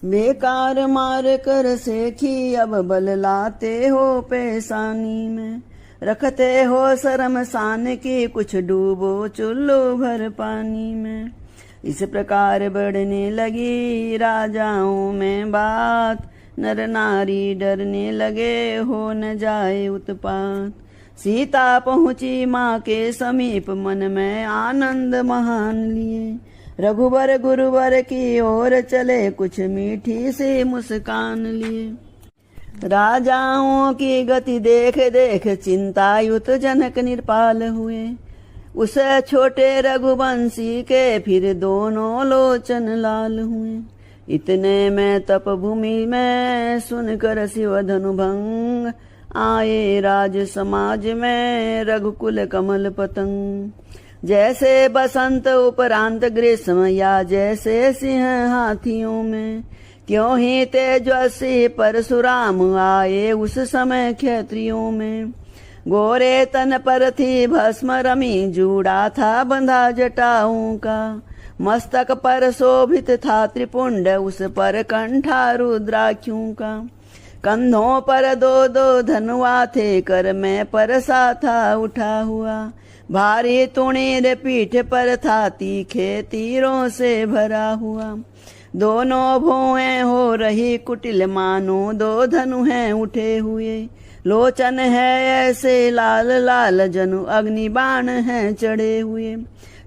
बेकार मार कर सेखी अब बल लाते हो पेशानी में, रखते हो शर्म सान की कुछ डूबो चुल्लू भर पानी में। इस प्रकार बढ़ने लगी राजाओं में बात, नर नारी डरने लगे हो न जाए उत्पात। सीता पहुंची माँ के समीप मन में आनंद महान लिए, रघुवर गुरुवर की ओर चले कुछ मीठी सी मुस्कान लिए। राजाओं की गति देख देख चिंतायुत जनक निर्पाल हुए, उस छोटे रघुवंशी के फिर दोनों लोचन लाल हुए। इतने में तपभूमि में सुनकर शिव धनुभंग, आए राज समाज में रघुकुल कमल पतंग। जैसे बसंत उपरांत ग्रीष्म या जैसे सिंह हाथियों में, क्यों ही तेजस्वी परशुराम आए उस समय क्षत्रियों में। गोरे तन पर थी भस्म रमी, जूड़ा था बंधा जटाओं का, मस्तक पर शोभित था त्रिपुंड, उस पर कंठा रुद्राक्षों का। कंधों पर दो दो धनुआ थे, कर में परसा था उठा हुआ, भारी तुणीर पीठ पर था तीखे तीरों से भरा हुआ। दोनों भुएं हो रही कुटिल, मानो दो धनु हैं उठे हुए। लोचन है ऐसे लाल लाल, जनु अग्नि बाण हैं चढ़े हुए।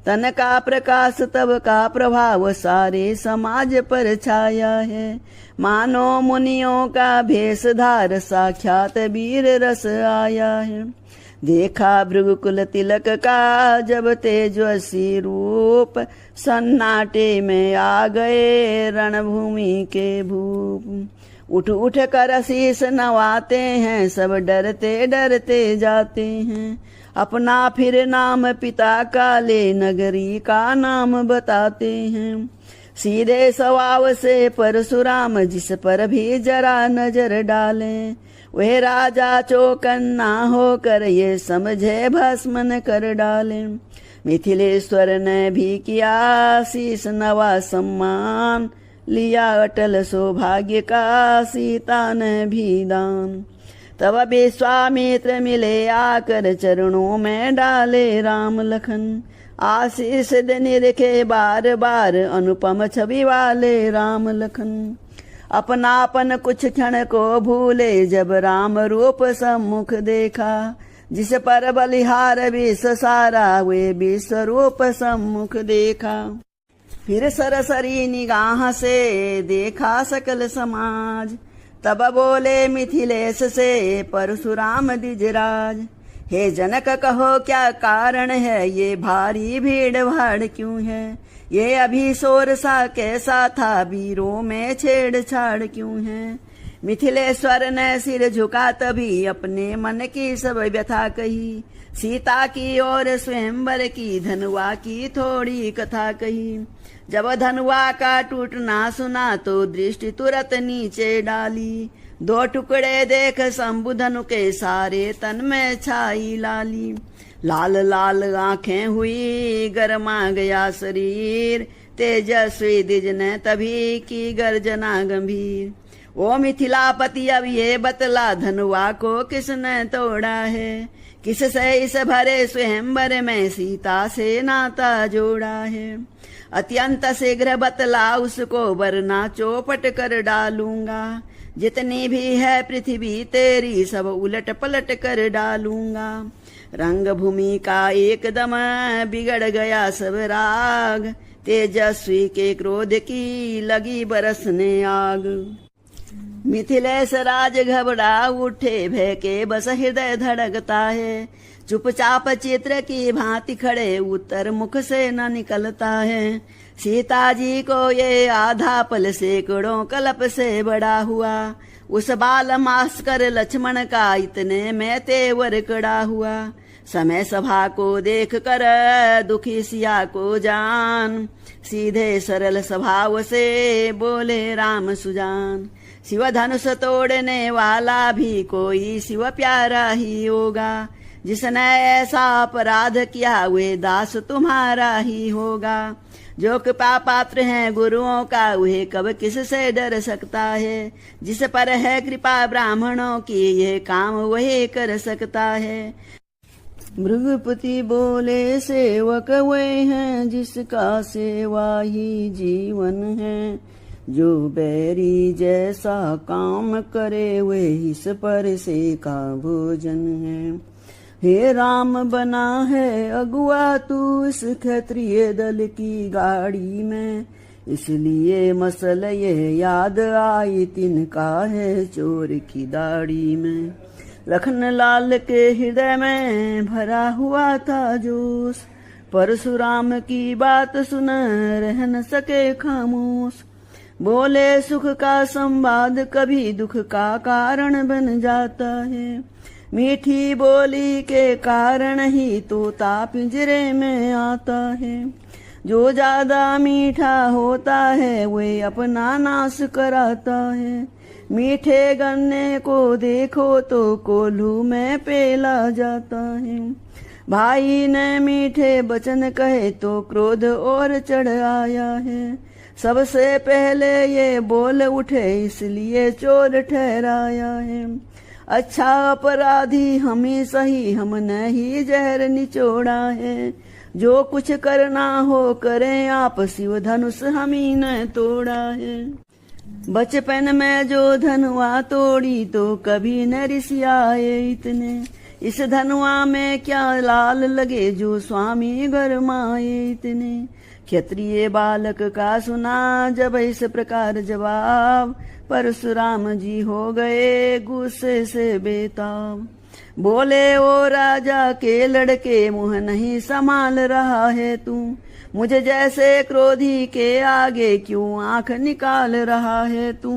तन का प्रकाश तब का प्रभाव सारे समाज पर छाया है, मानो मुनियों का भेषधार साक्षात वीर रस आया है। देखा भृगुकुल तिलक का जब तेजस्वी रूप, सन्नाटे में आ गए रणभूमि के भूप। उठ उठ कर शीस नवाते हैं, सब डरते डरते जाते हैं। अपना फिर नाम पिता का ले, नगरी का नाम बताते हैं। सीधे स्वभाव से परशुराम जिस पर भी जरा नजर डाले, वह राजा चौकन्ना होकर ये समझे भस्म न कर डाले। मिथिलेश्वर ने भी किया शीस नवा सम्मान, लिया अटल सौभाग्य का सीता ने भी दान। तब विश्वामित्र मिले आकर चरणों में डाले राम लखन, आशीष देने रखे बार बार अनुपम छवि वाले राम लखन। अपनापन कुछ क्षण को भूले जब राम रूप सम्मुख देखा, जिस पर बलिहार विश्व सारा वे विश्व रूप सम्मुख देखा। फिर सरसरी निगाह से देखा सकल समाज, तब बोले मिथिलेश से परशुराम द्विजराज। हे जनक कहो क्या कारण है, ये भारी भीड़ भाड़ क्यों है। ये अभी शोर सा कैसा था, वीरों में छेड़छाड़ क्यों है। मिथिलेश्वर ने सिर झुका तभी अपने मन की सब व्यथा कही, सीता की और स्वयंवर की धनुआ की थोड़ी कथा कही। जब धनुआ का टूटना सुना तो दृष्टि तुरंत नीचे डाली, दो टुकड़े देख शंभु धनु के सारे तन में छाई लाली। लाल लाल आंखें हुई, गरमा गया शरीर, तेजस्वी द्विज ने तभी की गर्जना गंभीर। ओ मिथिलापति अब ये बतला, धनुआ को किसने तोड़ा है, किससे इस भरे स्वयंवर में सीता से नाता जोड़ा है। अत्यंत शीघ्र बतला उसको, वरना चौपट कर डालूंगा। जितनी भी है पृथ्वी तेरी, सब उलट पलट कर डालूंगा। रंग भूमि का एकदम बिगड़ गया सब राग, तेजस्वी के क्रोध की लगी बरसने आग। मिथिलेश राज घबरा उठे, भय के बस हृदय धड़कता है। चुपचाप चित्र की भांति खड़े, उत्तर मुख से न निकलता है। सीता जी को ये आधा पल सैकड़ों कल्प से बड़ा हुआ, उस बाल मास्कर लक्ष्मण का इतने में तेवर कड़ा हुआ। समय सभा को देख कर दुखी सिया को जान, सीधे सरल स्वभाव से बोले राम सुजान। शिव धनुष तोड़ने वाला भी कोई शिव प्यारा ही होगा, जिसने ऐसा अपराध किया वे दास तुम्हारा ही होगा। जो कृपा पात्र है गुरुओं का वह कब किससे डर सकता है। जिस पर है कृपा ब्राह्मणों की यह काम वही कर सकता है। भृगुपति बोले सेवक वे हैं जिसका सेवा ही जीवन है। जो बैरी जैसा काम करे वे इस पर से का भोजन है। हे राम बना है अगुआ तू इस क्षत्रिय दल की गाड़ी में। इसलिए मसल ये याद आई तिनका है चोर की दाढ़ी में। लखन लाल के हृदय में भरा हुआ था जोश। परशुराम की बात सुन रह न सके खामोश। बोले सुख का संवाद कभी दुख का कारण बन जाता है। मीठी बोली के कारण ही तोता पिंजरे में आता है। जो ज्यादा मीठा होता है वे अपना नाश कराता है। मीठे गन्ने को देखो तो कोल्हू में पेला जाता है। भाई ने मीठे वचन कहे तो क्रोध और चढ़ आया है। सबसे पहले ये बोल उठे इसलिए चोर ठहराया है। अच्छा अपराधी हम ही सही हमने ही जहर निचोड़ा है। जो कुछ करना हो करें आप शिव धनुष हम ही ने तोड़ा है। बचपन में जो धनुआ तोड़ी तो कभी न रिसियाए इतने। इस धनुआ में क्या लाल लगे जो स्वामी गरमाए इतने। क्षत्रिय बालक का सुना जब इस प्रकार जवाब। परशुराम जी हो गए गुस्से से बेताब। बोले ओ राजा के लड़के मुंह नहीं संभाल रहा है तू। मुझे जैसे क्रोधी के आगे क्यों आंख निकाल रहा है तू।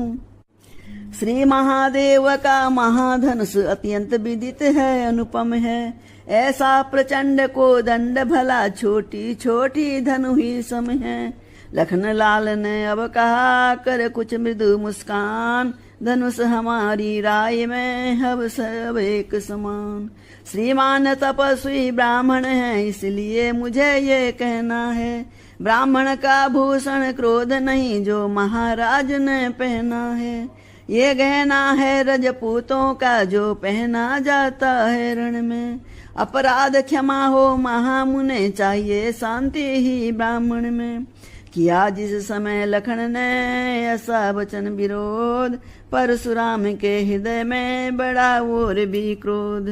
श्री महादेव का महाधनुष अत्यंत विदित है अनुपम है। ऐसा प्रचंड को दंड भला छोटी छोटी धनु ही सम है। लखन लाल ने अब कहा कर कुछ मृदु मुस्कान। धनुष हमारी राय में हम सब एक समान। श्रीमान तपस्वी ब्राह्मण है इसलिए मुझे ये कहना है। ब्राह्मण का भूषण क्रोध नहीं जो महाराज ने पहना है। ये गहना है रजपूतों का जो पहना जाता है रण में। अपराध क्षमा हो महामुने चाहिए शांति ही ब्राह्मण में। किया जिस समय लखन ने ऐसा वचन विरोध। परशुराम के हृदय में बड़ा और भी क्रोध।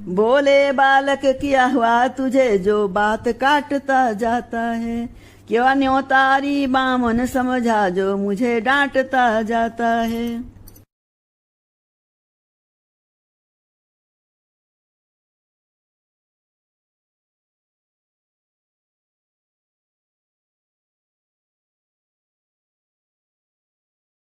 बोले बालक किया हुआ तुझे जो बात काटता जाता है। क्यों न्योतारी बामन समझा जो मुझे डांटता जाता है।